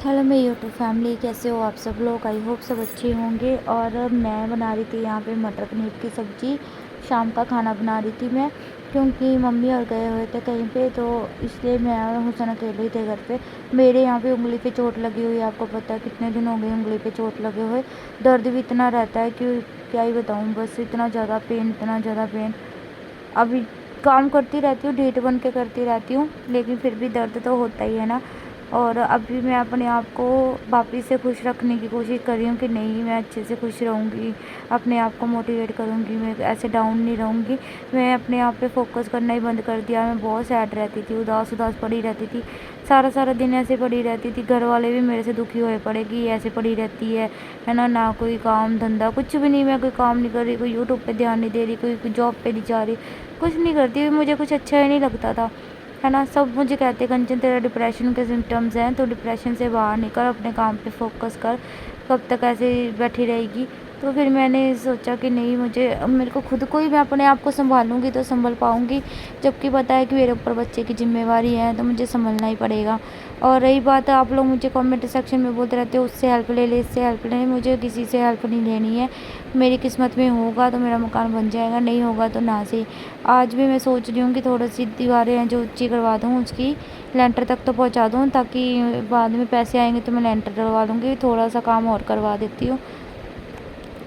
Hello मेरी YouTube family, कैसे हो आप सब लोग। आई होप सब अच्छे होंगे। और मैं बना रही थी यहाँ पे मटर पनीर की सब्ज़ी। शाम का खाना बना रही थी मैं, क्योंकि मम्मी और गए हुए थे कहीं पे, तो इसलिए मैं और हुसैन अकेले ही थे घर पे। मेरे यहाँ पे उंगली पे चोट लगी हुई है, आपको पता है कितने दिन हो गए उंगली पे चोट लगे हुए। दर्द भी इतना रहता है कि क्या ही बताऊँ, बस इतना ज़्यादा पेन, इतना ज़्यादा पेन। अभी काम करती रहती हूँ, ढीठ बन के करती रहती हूँ, लेकिन फिर भी दर्द तो होता ही है ना। और अभी मैं अपने आप को वापस से खुश रखने की कोशिश कर रही हूँ कि नहीं, मैं अच्छे से खुश रहूँगी, अपने आप को मोटिवेट करूँगी, मैं ऐसे डाउन नहीं रहूँगी। मैं अपने आप पे फोकस करना ही बंद कर दिया। मैं बहुत सैड रहती थी, उदास उदास पड़ी रहती थी, सारा सारा दिन ऐसे पड़ी रहती थी। घर वाले भी मेरे से दुखी हुए पड़े कि ऐसे पड़ी रहती है ना, ना कोई काम धंधा कुछ भी नहीं। मैं कोई काम नहीं कर रही, कोई यूट्यूब पे ध्यान नहीं दे रही, कोई जॉब पे नहीं जा रही, कुछ नहीं करती। मुझे कुछ अच्छा ही नहीं लगता था, है ना। सब मुझे कहते कंचन तेरा डिप्रेशन के सिम्टम्स हैं, तो डिप्रेशन से बाहर निकल, अपने काम पे फोकस कर, कब तक ऐसे ही बैठी रहेगी। तो फिर मैंने सोचा कि नहीं, मेरे को खुद को ही, मैं अपने आप को संभालूंगी तो संभल पाऊंगी। जबकि पता है कि मेरे ऊपर बच्चे की जिम्मेवारी है, तो मुझे संभलना ही पड़ेगा। और रही बात, आप लोग मुझे कमेंट सेक्शन में बोलते रहते हो उससे हेल्प ले ले, इससे हेल्प ले ले। मुझे किसी से हेल्प नहीं लेनी है। मेरी किस्मत में होगा तो मेरा मकान बन जाएगा, नहीं होगा तो ना सही। आज भी मैं सोच रही हूँ कि थोड़ी सी दीवारें हैं जो ऊंची करवा दूँ, उसकी लेंटर तक तो पहुँचा दूँ, ताकि बाद में पैसे आएंगे तो मैं लेंटर डलवा लूँगी। थोड़ा सा काम और करवा देती हूँ,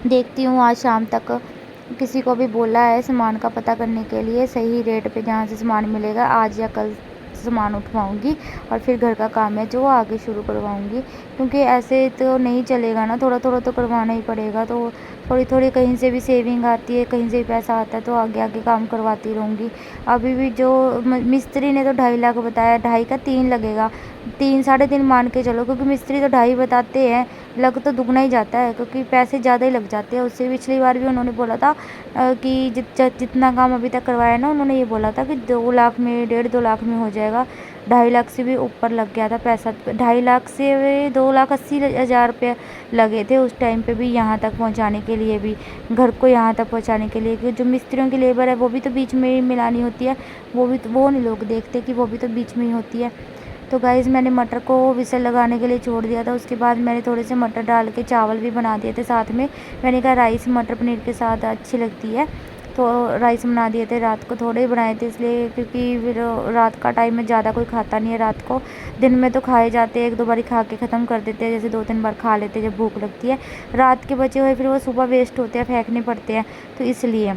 देखती हूँ आज शाम तक। किसी को भी बोला है सामान का पता करने के लिए, सही रेट पे जहाँ से सामान मिलेगा, आज या कल सामान उठवाऊँगी और फिर घर का काम है जो आगे शुरू करवाऊँगी। क्योंकि ऐसे तो नहीं चलेगा ना, थोड़ा थोड़ा तो करवाना ही पड़ेगा। तो थोड़ी थोड़ी कहीं से भी सेविंग आती है, कहीं से भी पैसा आता है, तो आगे आगे काम करवाती रहूँगी। अभी भी जो मिस्त्री ने तो 2.5 लाख बताया, 2.5 का 3 लगेगा, 3 साढ़े 3 मान के चलो, क्योंकि मिस्त्री तो 2.5 बताते हैं, लग तो दुगना ही जाता है, क्योंकि पैसे ज़्यादा ही लग जाते हैं। उससे पिछली बार भी उन्होंने बोला था कि जितना काम अभी तक करवाया ना, उन्होंने ये बोला था कि 2 लाख में, 1.5-2 लाख में हो जाएगा। 2.5 लाख से भी ऊपर लग गया था पैसा। 2.5 लाख से 2,80,000 रुपये लगे थे उस टाइम पे भी, यहाँ तक पहुँचाने के लिए भी, घर को यहाँ तक पहुँचाने के लिए। क्योंकि जो मिस्त्रियों की लेबर है वो भी तो बीच में ही मिलानी होती है, वो नहीं लोग देखते कि वो भी तो बीच में ही होती है। तो गाइज़, मैंने मटर को विसल लगाने के लिए छोड़ दिया था। उसके बाद मैंने थोड़े से मटर डाल के चावल भी बना दिए थे साथ में। मैंने कहा राइस मटर पनीर के साथ अच्छी लगती है, तो राइस बना दिए थे। रात को थोड़े ही बनाए थे इसलिए, क्योंकि फिर रात का टाइम में ज़्यादा कोई खाता नहीं है रात को। दिन में तो खाए जाते हैं, 1-2 बार खा के ख़त्म कर देते हैं, जैसे 2-3 बार खा लेते हैं जब भूख लगती है। रात के बचे हुए फिर वो सुबह वेस्ट होते हैं, फेंकने पड़ते हैं, तो इसलिए।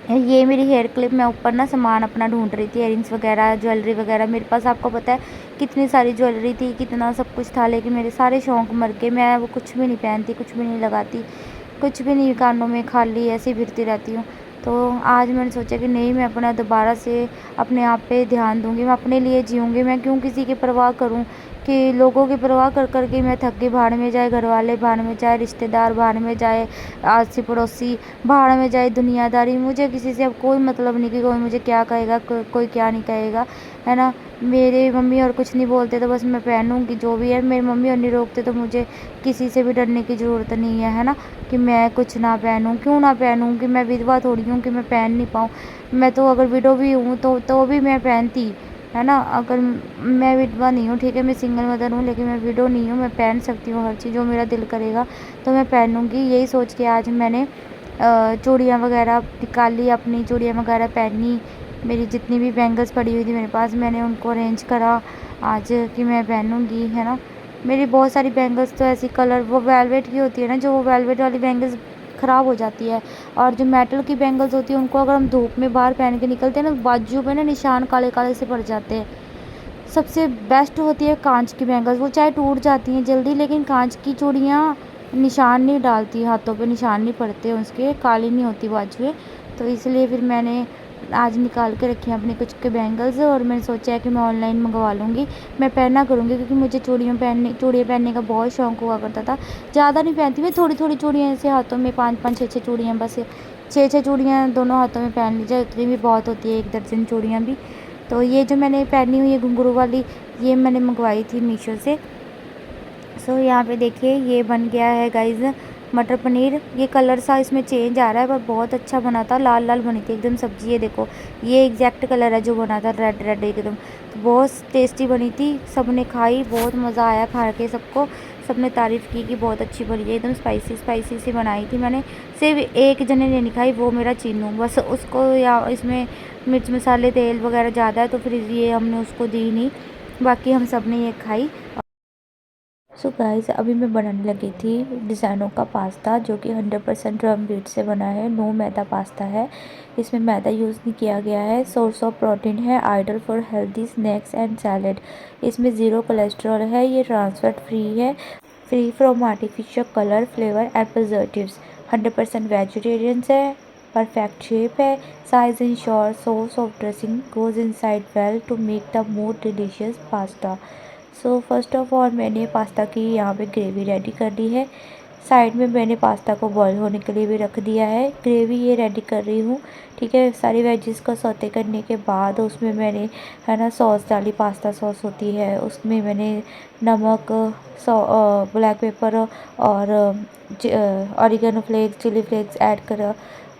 ये मेरी हेयर क्लिप, मैं ऊपर ना सामान अपना ढूंढ रही थी, इयरिंग्स वगैरह, ज्वेलरी वगैरह। मेरे पास आपको पता है कितनी सारी ज्वेलरी थी, कितना सब कुछ था, लेकिन मेरे सारे शौक मर गए। मैं वो कुछ भी नहीं पहनती, कुछ भी नहीं लगाती, कुछ भी नहीं, कानों में खाली ऐसे ही फिरती रहती हूँ। तो आज मैंने सोचा कि नहीं, मैं अपना दोबारा से अपने आप पे ध्यान दूँगी, मैं अपने लिए जीऊँगी। मैं क्यों किसी की परवाह करूँ, कि लोगों की परवाह कर कर के मैं थक गई। भाड़ में जाए घर वाले, भाड़ में जाए रिश्तेदार, भाड़ में जाए आसी पड़ोसी, भाड़ में जाए दुनियादारी। मुझे किसी से अब कोई मतलब नहीं कि कोई मुझे क्या कहेगा, कोई क्या नहीं कहेगा, है ना। मेरे मम्मी और कुछ नहीं बोलते तो बस मैं पहनूँगी जो भी है। मेरी मम्मी और नहीं रोकते तो मुझे किसी से भी डरने की ज़रूरत नहीं है ना, कि मैं कुछ ना पहनूँ। क्यों ना पहनूँ, कि मैं विधवा थोड़ी हूँ कि मैं पहन नहीं पाऊँ। मैं तो अगर विडो भी हूँ तो भी मैं पहनती, है ना। अगर मैं विधवा नहीं हूँ, ठीक है, मैं सिंगल मदर हूँ, लेकिन मैं विडो नहीं हूँ, मैं पहन सकती हूँ हर चीज़, जो मेरा दिल करेगा तो मैं पहनूँगी। यही सोच के आज मैंने चूड़ियाँ वगैरह निकाली, अपनी चूड़ियाँ वगैरह पहनी। मेरी जितनी भी बैंगल्स पड़ी हुई थी मेरे पास, मैंने उनको अरेंज करा आज कि मैं पहनूँगी, है ना। मेरी बहुत सारी बैंगल्स तो ऐसी कलर, वो वेलवेट की होती है ना, जो वो वेलवेट वाली बैंगल्स ख़राब हो जाती है। और जो मेटल की बैंगल्स होती है, उनको अगर हम धूप में बाहर पहन के निकलते हैं ना, बाजू पे ना निशान काले काले से पड़ जाते हैं। सबसे बेस्ट होती है कांच की बैंगल्स, वो चाहे टूट जाती हैं जल्दी, लेकिन कांच की चूड़ियाँ निशान नहीं डालती, हाथों पे निशान नहीं पड़ते उसके, काली नहीं होती बाजुएं। तो इसलिए फिर मैंने आज निकाल के रखी हैं अपने कुछ के बैंगल्स, और मैंने सोचा है कि मैं ऑनलाइन मंगवा लूँगी, मैं पहना करूँगी। क्योंकि मुझे चूड़ियाँ पहनने का बहुत शौक़ हुआ करता था। ज़्यादा नहीं पहनती मैं, थोड़ी थोड़ी चूड़ियाँ, ऐसे हाथों में 5-5 6-6 चूड़ियाँ, बस 6-6 चूड़ियाँ दोनों हाथों में पहन ली जाए, उतनी भी बहुत होती है, 1 दर्जन चूड़ियाँ भी। तो ये जो मैंने पहनी हुई है घुंघरू वाली, ये मैंने मंगवाई थी मीशो से। सो यहाँ पे देखिए ये बन गया है गाइज़ मटर पनीर। ये कलर सा इसमें चेंज आ रहा है पर बहुत अच्छा बना था, लाल लाल बनी थी एकदम सब्जी। ये देखो ये एग्जैक्ट कलर है जो बना था, रेड रेड एकदम। तो बहुत टेस्टी बनी थी, सबने खाई, बहुत मज़ा आया खा के सबको। सबने तारीफ़ की कि बहुत अच्छी बनी है, एकदम स्पाइसी स्पाइसी सी बनाई थी मैंने। सिर्फ एक जने ने नहीं खाई, वो मेरा चीनू, बस उसको, या इसमें मिर्च मसाले तेल वगैरह ज़्यादा है तो फिर ये हमने उसको दी नहीं, बाकी हम सब ने ये खाई। सो गाइस अभी मैं बनाने लगी थी डिज़ाइनों का पास्ता, जो कि 100% ड्रम व्हीट से बना है, नो मैदा पास्ता है। इसमें मैदा यूज़ नहीं किया गया है। सोर्स ऑफ प्रोटीन है, ideal for healthy snacks and salad. इसमें ज़ीरो कोलेस्ट्रॉल है, ये ट्रांसफैट फ्री है, free from artificial colour flavour and preservatives. 100% vegetarian है, परफेक्ट शेप है, size in short, source of dressing goes inside well to make the more delicious pasta. So first of all मैंने pasta की यहाँ पे gravy ready कर ली है। Side में मैंने पास्ता को बॉईल होने के लिए भी रख दिया है। ग्रेवी ये रेडी कर रही हूँ, ठीक है। सारी वेजिस को सौते करने के बाद उसमें मैंने, है ना, सॉस डाली, पास्ता सॉस होती है, उसमें मैंने नमक, ब्लैक पेपर और oregano flakes, chilli flakes add करा।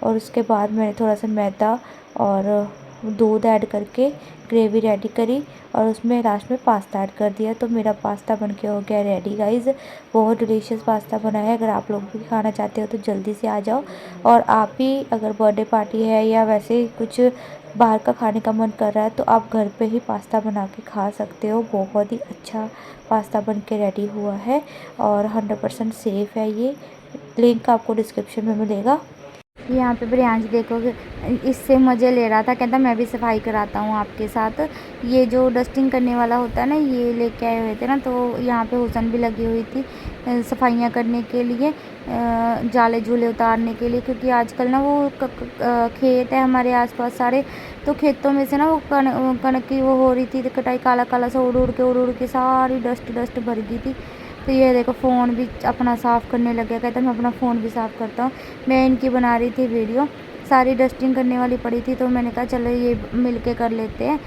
और उसके बाद मैंने थोड़ा सा मैदा और दूध ऐड करके ग्रेवी रेडी करी और उसमें लास्ट में पास्ता ऐड कर दिया। तो मेरा पास्ता बनके हो गया रेडी गाइज़। बहुत डिलीशियस पास्ता बना है। अगर आप लोग भी खाना चाहते हो तो जल्दी से आ जाओ। और आप भी अगर बर्थडे पार्टी है या वैसे कुछ बाहर का खाने का मन कर रहा है तो आप घर पे ही पास्ता बना के खा सकते हो। बहुत ही अच्छा पास्ता बन के रेडी हुआ है और 100% सेफ़ है ये। लिंक आपको डिस्क्रिप्शन में मिलेगा। यहाँ पे प्रियांश देखो इससे मज़े ले रहा था, कहता मैं भी सफाई कराता हूँ आपके साथ। ये जो डस्टिंग करने वाला होता है ना, ये लेके आए हुए थे ना, तो यहाँ पे हुसन भी लगी हुई थी सफाइयाँ करने के लिए, जाले झूले उतारने के लिए। क्योंकि आजकल ना वो खेत है हमारे आसपास सारे, तो खेतों में से ना वो कनक की वो हो रही थी कटाई, काला काला सा उड़ उड़ के सारी डस्ट भर गई थी। तो ये देखो फ़ोन भी अपना साफ़ करने लग गया, कहता मैं अपना फ़ोन भी साफ़ करता हूँ। मैं इनकी बना रही थी वीडियो, सारी डस्टिंग करने वाली पड़ी थी, तो मैंने कहा चलो ये मिल के कर लेते हैं,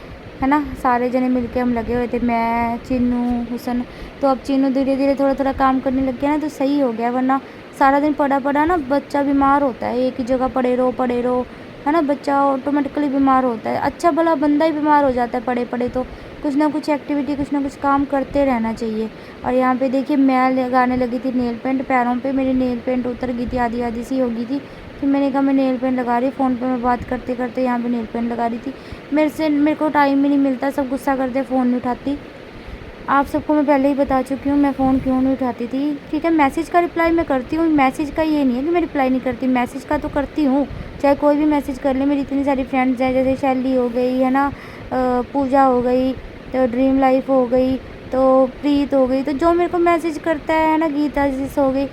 है ना। सारे जने मिल के हम लगे हुए थे, मैं, चिन्नू, हुसन। तो अब चिन्नू धीरे धीरे थोड़ा थोड़ा काम करने लग गया ना, तो सही हो गया। वरना सारा दिन पड़ा पड़ा ना बच्चा बीमार होता है, एक ही जगह पड़े रहो, है ना, बच्चा ऑटोमेटिकली बीमार होता है। अच्छा भला बंदा ही बीमार हो जाता है पड़े पड़े। तो कुछ ना कुछ एक्टिविटी, कुछ ना कुछ काम करते रहना चाहिए। और यहाँ पे देखिए मैं लगाने लगी थी नेल पेंट पैरों पे, मेरी नेल पेंट उतर गई थी, आधी आधी सी हो गई थी। फिर मैंने कहा मैं नेल पेंट लगा रही, फ़ोन पे मैं बात करते करते यहाँ पे नेल पेंट लगा रही थी। मेरे को टाइम ही नहीं मिलता, सब गुस्सा करते फ़ोन नहीं उठाती। आप सबको मैं पहले ही बता चुकी हूँ मैं फ़ोन क्यों नहीं उठाती थी, ठीक है। मैसेज का रिप्लाई मैं करती हूँ, मैसेज का ये नहीं है कि मैं रिप्लाई नहीं करती, मैसेज का तो करती हूँ, चाहे कोई भी मैसेज कर ले। मेरी इतनी सारी फ्रेंड्स हैं, जैसे शैली हो गई, है ना, पूजा हो गई, तो ड्रीम लाइफ हो गई, तो प्रीत हो गई, तो जो मेरे को मैसेज करता है ना, गीता जी हो गई,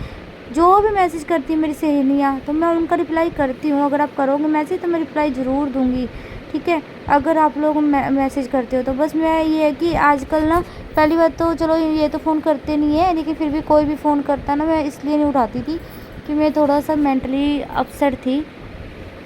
जो भी मैसेज करती है मेरी सहेलियाँ, तो मैं उनका रिप्लाई करती हूँ। अगर आप करोगे मैसेज तो मैं रिप्लाई ज़रूर दूँगी, ठीक है। अगर आप लोग मैसेज करते हो तो बस मैं, ये है कि आजकल ना, पहली बात तो चलो ये तो फ़ोन करते नहीं है, लेकिन फिर भी कोई भी फ़ोन करता ना, मैं इसलिए नहीं उठाती थी कि मैं थोड़ा सा मेंटली अपसेट थी,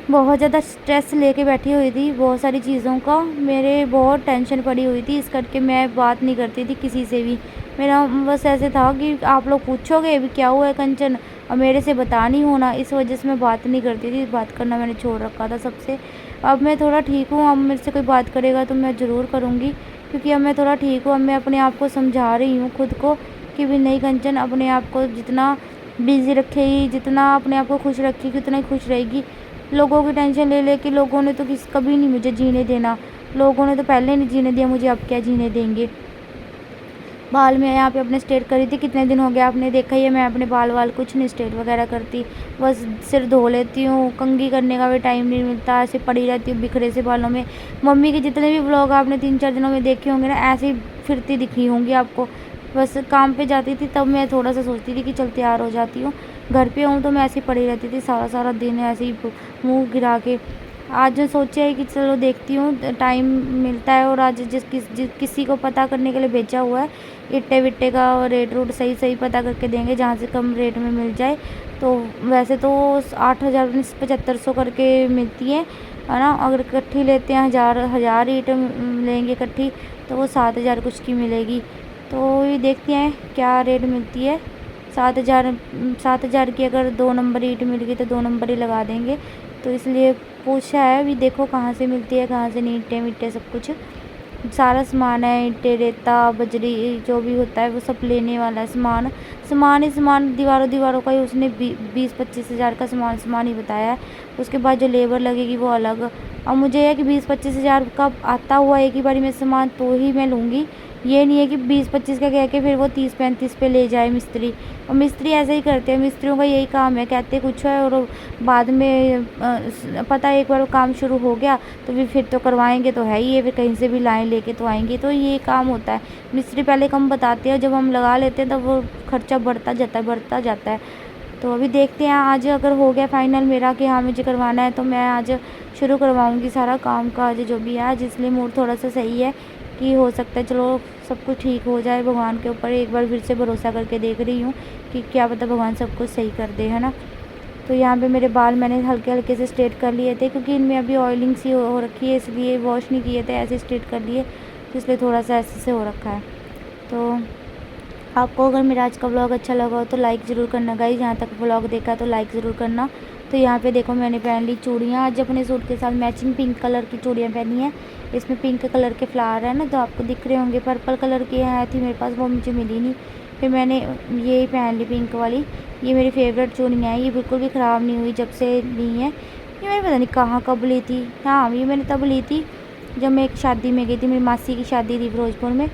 बहुत ज़्यादा स्ट्रेस लेके बैठी हुई थी बहुत सारी चीज़ों का, मेरे बहुत टेंशन पड़ी हुई थी, इस करके मैं बात नहीं करती थी किसी से भी। मेरा बस ऐसे था कि आप लोग पूछोगे भी क्या हुआ है कंचन, और मेरे से बता नहीं होना, इस वजह से मैं बात नहीं करती थी। बात करना मैंने छोड़ रखा था सबसे। अब मैं थोड़ा ठीक हूँ, अब मेरे से कोई बात करेगा तो मैं ज़रूर करूँगी, क्योंकि अब मैं थोड़ा ठीक हूँ। अब मैं अपने आप को समझा रही हूँ खुद को कि भी नहीं कंचन, अपने आप को जितना बिज़ी रखेगी, जितना अपने आप को खुश रखेगी, उतना ही खुश रहेगी। लोगों की टेंशन ले ले के लोगों ने तो कभी नहीं मुझे जीने देना, लोगों ने तो पहले नहीं जीने दिया, मुझे अब क्या जीने देंगे। बाल मैं यहाँ पे अपने स्ट्रेट करी थी, कितने दिन हो गया आपने देखा ही है, मैं अपने बाल कुछ नहीं स्ट्रेट वगैरह करती, बस सिर धो लेती हूँ, कंघी करने का भी टाइम नहीं मिलता, ऐसे पड़ी रहती हूँ बिखरे से बालों में। मम्मी के जितने भी व्लॉग आपने 3-4 दिनों में देखे होंगे ना, ऐसे ही फिरती दिखी होंगी आपको। बस काम पे जाती थी तब मैं थोड़ा सा सोचती थी कि चल तैयार हो जाती हूँ, घर पे हूँ तो मैं ऐसे ही पड़ी रहती थी सारा सारा दिन, ऐसे ही मुँह गिरा के। आज जो सोचा है कि चलो देखती हूँ टाइम मिलता है, और आज किसी को पता करने के लिए भेजा हुआ है, इट्टे विट्टे का रेट रूट सही पता करके देंगे, जहाँ से कम रेट में मिल जाए। तो वैसे तो 8,000 7500 करके मिलती है ना। अगर इकट्ठी लेते हैं, हज़ार ईंट लेंगे इकट्ठी, तो वो 7,000 कुछ की मिलेगी। तो ये देखते हैं क्या रेट मिलती है। 7,000 की अगर 2 नंबर ईंट मिल गई तो 2 नंबर ही लगा देंगे। तो इसलिए पूछा है, अभी देखो कहाँ से मिलती है, कहाँ से नहीं, ईंटें वीटें सब कुछ सारा सामान है, ईंटें, रेता, बजरी जो भी होता है वो सब लेने वाला है। सामान ही सामान, दीवारों का ही उसने 20-25 हज़ार का सामान ही बताया है। उसके बाद जो लेबर लगेगी वो अलग। अब मुझे है कि 20-25 हज़ार का आता हुआ एक ही बारी में सामान तो ही मैं लूँगी। ये नहीं है कि 20-25 का कह के फिर वो 30-35 पे ले जाए मिस्त्री। और मिस्त्री ऐसे ही करते हैं, मिस्त्रियों का यही काम है, कहते कुछ है और बाद में पता है एक बार काम शुरू हो गया तो फिर तो करवाएंगे तो है ही है, फिर कहीं से भी लाइन लेके तो आएंगे। तो ये काम होता है, मिस्त्री पहले कम बताते हैं, जब हम लगा लेते हैं तब वो खर्चा बढ़ता जाता है। तो अभी देखते हैं, आज अगर हो गया फाइनल मेरा कि हाँ मुझे करवाना है तो मैं आज शुरू करवाऊँगी सारा काम काज जो भी है आज। इसलिए मूड थोड़ा सा सही है कि हो सकता है चलो सब कुछ ठीक हो जाए। भगवान के ऊपर एक बार फिर से भरोसा करके देख रही हूँ कि क्या पता भगवान सब कुछ सही कर दे, है ना। तो यहाँ पे मेरे बाल मैंने हल्के हल्के से स्ट्रेट कर लिए थे, क्योंकि इनमें अभी ऑयलिंग सी हो रखी है, इसलिए वॉश नहीं किए थे, ऐसे स्ट्रेट कर लिए, तो इसलिए थोड़ा सा ऐसे से हो रखा है। तो आपको अगर मेरा आज का व्लॉग अच्छा लगा हो तो लाइक ज़रूर करना गाइस। जहाँ तक व्लॉग देखा तो लाइक ज़रूर करना। तो यहाँ पे देखो मैंने पहन ली चूड़ियाँ, आज अपने सूट के साथ मैचिंग पिंक कलर की चूड़ियाँ पहनी है। इसमें पिंक कलर के फ्लावर है ना, तो आपको दिख रहे होंगे। पर्पल कलर की है थी मेरे पास, वो मुझे मिली नहीं, फिर मैंने ये पहन ली पिंक वाली। ये मेरी फेवरेट चूड़ियाँ हैं, ये बिल्कुल भी ख़राब नहीं हुई जब से ली हैं। ये मैंने पता नहीं कहाँ कब ली थी, हाँ ये मैंने तब ली थी जब मैं एक शादी में गई थी, मेरी मासी की शादी थी फिरोजपुर में,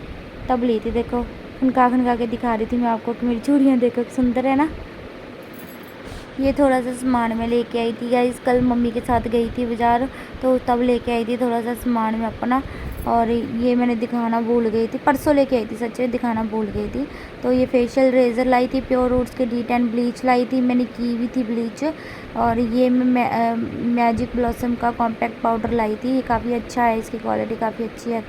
तब ली थी। देखो खनका के दिखा रही थी मैं आपको कि मेरी चूड़ियाँ देखो सुंदर है ना। ये थोड़ा सा सामान मैं लेके आई थी गाइस, कल मम्मी के साथ गई थी बाज़ार, तो तब लेके आई थी थोड़ा सा सामान मैं अपना। और ये मैंने दिखाना भूल गई थी, परसों लेके आई थी, सच में दिखाना भूल गई थी। तो ये फेशियल रेज़र लाई थी, प्योर रूट्स के D10 ब्लीच लाई थी, मैंने की भी थी ब्लीच। और ये मैं मैजिक ब्लॉसम का कॉम्पैक्ट पाउडर लाई थी, ये काफ़ी अच्छा है, इसकी क्वालिटी काफ़ी अच्छी है।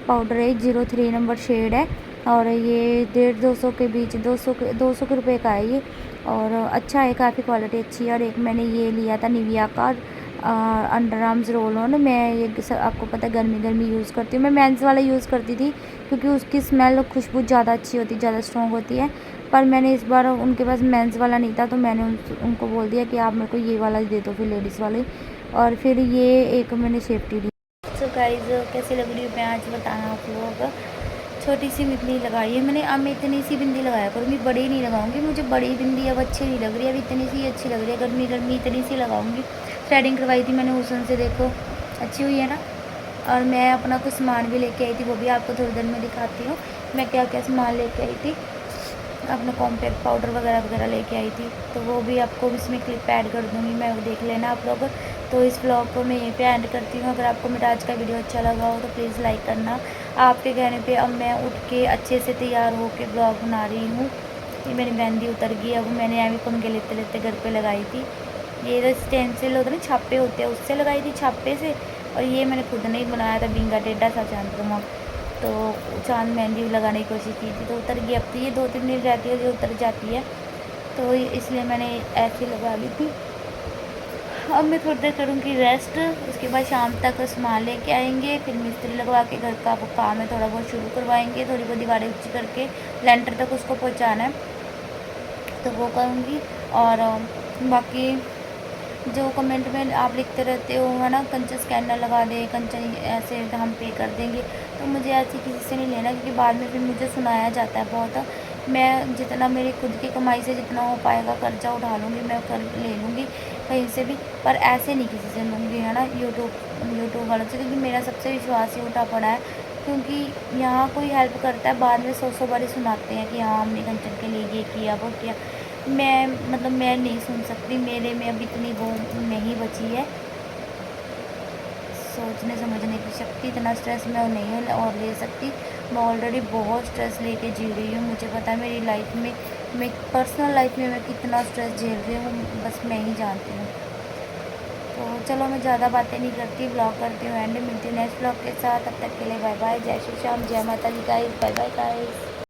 पाउडर है 03 नंबर शेड है, और ये 150-200 के बीच 200 के रुपये का है ये, और अच्छा है, काफ़ी क्वालिटी अच्छी है। और एक मैंने ये लिया था निविया का अंडर आर्म्स रोल ऑन। मैं ये आपको पता है गर्मी यूज़ करती हूँ, मैं मेंस वाला यूज़ करती थी क्योंकि उसकी स्मेल और खुशबू ज़्यादा अच्छी होती है, ज़्यादा स्ट्रॉन्ग होती है। पर मैंने इस बार उनके पास मेंस वाला नहीं था, तो मैंने उनको बोल दिया कि आप मेरे को ये वाला दे दो, फिर लेडीज़ वाले। और फिर ये एक मैंने सेफ्टी ली। सो गाइस कैसी लग रही है मैं आज बताना आप लोगों को। छोटी सी बिंदी लगाई है मैंने, अब मैं इतनी सी बिंदी लगाया करूँगी, बड़ी नहीं लगाऊंगी, मुझे बड़ी बिंदी अब अच्छी नहीं लग रही है, अब इतनी सी अच्छी लग रही है, गर्मी इतनी सी लगाऊंगी। थ्रेडिंग करवाई थी मैंने हुसन से, देखो अच्छी हुई है ना। और मैं अपना कुछ सामान भी लेके आई थी, वो भी आपको थोड़ी देर में दिखाती हूँ मैं क्या क्या सामान लेके आई थी। अपना कॉम्पैक्ट पाउडर वगैरह लेके आई थी, तो वो भी आपको इसमें क्लिप ऐड कर दूँगी मैं, वो देख लेना आप लोग। तो इस ब्लॉग को मैं यहीं पे एंड करती हूँ। अगर आपको मेरा आज का वीडियो अच्छा लगा हो तो प्लीज़ लाइक करना। आपके कहने पे अब मैं उठ के अच्छे से तैयार होकर ब्लॉग बना रही हूँ। ये मेरी मेहंदी उतर गई, अब मैंने अभी पंखे लेते लेते घर पे लगाई थी। ये जो स्टेंसिल होता है ना, छापे होते हैं, उससे लगाई थी, छापे से। और ये मैंने खुद नहीं बनाया था, बिंगा टेढ़ा सा चांद वहाँ, तो चांद मेहंदी लगाने की कोशिश की थी, तो उतर गई। अब तो ये 2-3 दिन रहती है जो उतर जाती है, तो इसलिए मैंने ऐसे लगा ली थी। अब मैं थोड़ी देर करूँगी रेस्ट, उसके बाद शाम तक सामान लेके आएंगे, फिर मिस्त्री लगवा के घर का काम है थोड़ा बहुत शुरू करवाएंगे, थोड़ी बहुत दीवारें ऊँची करके लेंटर तक उसको पहुँचाना है, तो वो करूँगी। और बाकी जो कमेंट में आप लिखते रहते हो है ना, कंचन स्कैनर लगा दे, कंचन ऐसे हम पे कर देंगे, तो मुझे ऐसी किसी से नहीं लेना, क्योंकि बाद में फिर मुझे सुनाया जाता है बहुत। मैं जितना मेरी खुद की कमाई से जितना हो पाएगा कर्जा उठा लूँगी, मैं कर ले लूँगी कहीं से भी, पर ऐसे नहीं किसी से लूँगी, है ना, यूट्यूब वालों से, क्योंकि मेरा सबसे विश्वास ही उठा पड़ा है। क्योंकि यहाँ कोई हेल्प करता है, बाद में 100 बारी सुनाते हैं कि हाँ हमने कंचन के लिए ये किया वो किया। मैं नहीं सुन सकती, मेरे में अब इतनी वो नहीं बची है सोचने समझने की शक्ति, इतना स्ट्रेस मैं नहीं और ले सकती। मैं ऑलरेडी बहुत स्ट्रेस लेके जी रही हूँ, मुझे पता है मेरी लाइफ में, मैं पर्सनल लाइफ में मैं कितना स्ट्रेस झेल रही हूँ, बस मैं ही जानती हूँ। तो चलो मैं ज़्यादा बातें नहीं करती, ब्लॉग करती हूँ एंड, मिलती हूँ नेक्स्ट ब्लॉग के साथ। तब तक के लिए बाय बाय, जय श्री श्याम, जय माता दी गाइस, बाय बाय गाइस।